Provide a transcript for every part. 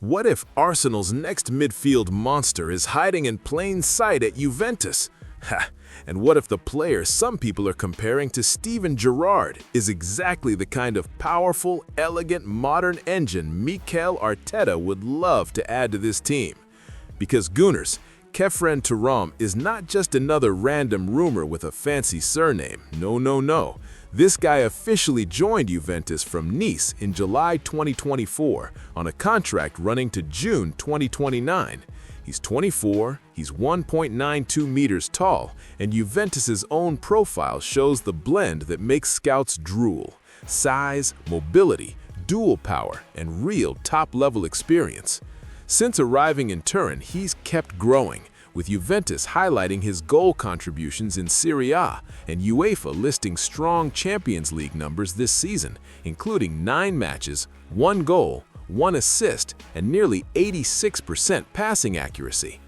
What if Arsenal's next midfield monster is hiding in plain sight at Juventus? Ha! And what if the player some people are comparing to Steven Gerrard is exactly the kind of powerful, elegant, modern engine Mikel Arteta would love to add to this team? Because Gooners, Khephren Thuram is not just another random rumor with a fancy surname. No. This guy officially joined Juventus from Nice in July 2024 on a contract running to June 2029. He's 24, he's 1.92 meters tall, and Juventus's own profile shows the blend that makes scouts drool: size, mobility, dual power, and real top-level experience. Since arriving in Turin, he's kept growing, with Juventus highlighting his goal contributions in Serie A and UEFA listing strong Champions League numbers this season, including 9 matches, 1 goal, 1 assist, and nearly 86% passing accuracy.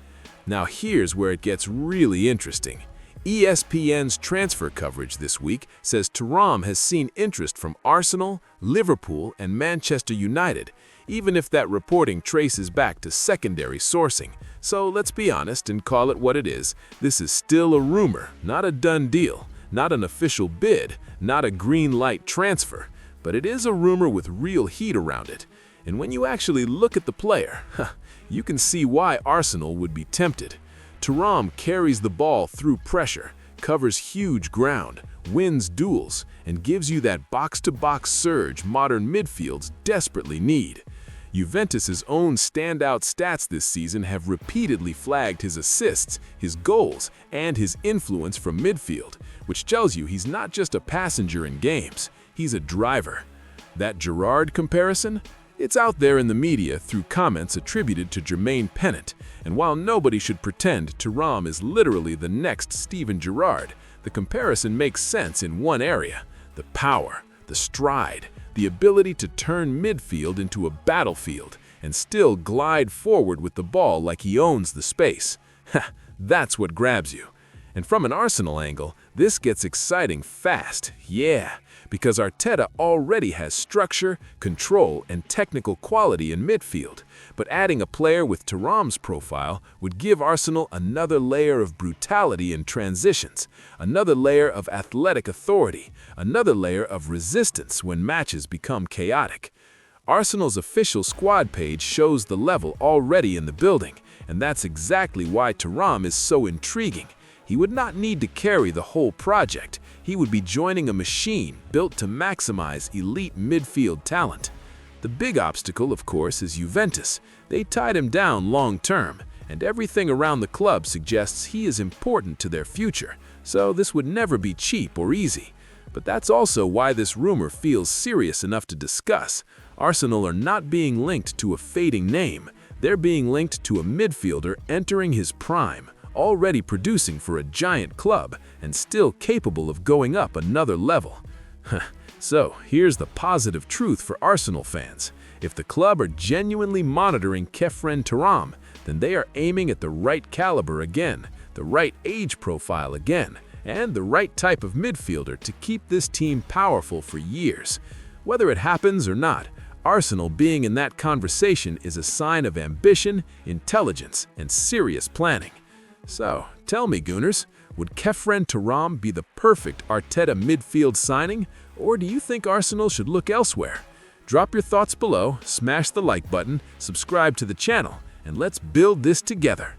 Now here's where it gets really interesting. ESPN's transfer coverage this week says Thuram has seen interest from Arsenal, Liverpool, and Manchester United, even if that reporting traces back to secondary sourcing. So let's be honest and call it what it is. This is still a rumor, not a done deal, not an official bid, not a green light transfer, but it is a rumor with real heat around it. And when you actually look at the player, you can see why Arsenal would be tempted. Thuram carries the ball through pressure, covers huge ground, wins duels, and gives you that box-to-box surge modern midfields desperately need. Juventus's own standout stats this season have repeatedly flagged his assists, his goals, and his influence from midfield, which tells you he's not just a passenger in games, he's a driver. That Gerrard comparison? It's out there in the media through comments attributed to Jermaine Pennant, and while nobody should pretend Thuram is literally the next Steven Gerrard, the comparison makes sense in one area: the power, the stride, the ability to turn midfield into a battlefield and still glide forward with the ball like he owns the space. That's what grabs you. And from an Arsenal angle, this gets exciting fast, because Arteta already has structure, control, and technical quality in midfield. But adding a player with Thuram's profile would give Arsenal another layer of brutality in transitions, another layer of athletic authority, another layer of resistance when matches become chaotic. Arsenal's official squad page shows the level already in the building, and that's exactly why Thuram is so intriguing. He would not need to carry the whole project. He would be joining a machine built to maximize elite midfield talent. The big obstacle, of course, is Juventus. They tied him down long-term, and everything around the club suggests he is important to their future, so this would never be cheap or easy. But that's also why this rumor feels serious enough to discuss. Arsenal are not being linked to a fading name. They're being linked to a midfielder entering his prime, already producing for a giant club and still capable of going up another level. So here's the positive truth for Arsenal fans. If the club are genuinely monitoring Khephren Thuram, then they are aiming at the right caliber again, the right age profile again, and the right type of midfielder to keep this team powerful for years. Whether it happens or not, Arsenal being in that conversation is a sign of ambition, intelligence, and serious planning. So, tell me, Gooners, would Khephren Thuram be the perfect Arteta midfield signing, or do you think Arsenal should look elsewhere? Drop your thoughts below, smash the like button, subscribe to the channel, and let's build this together.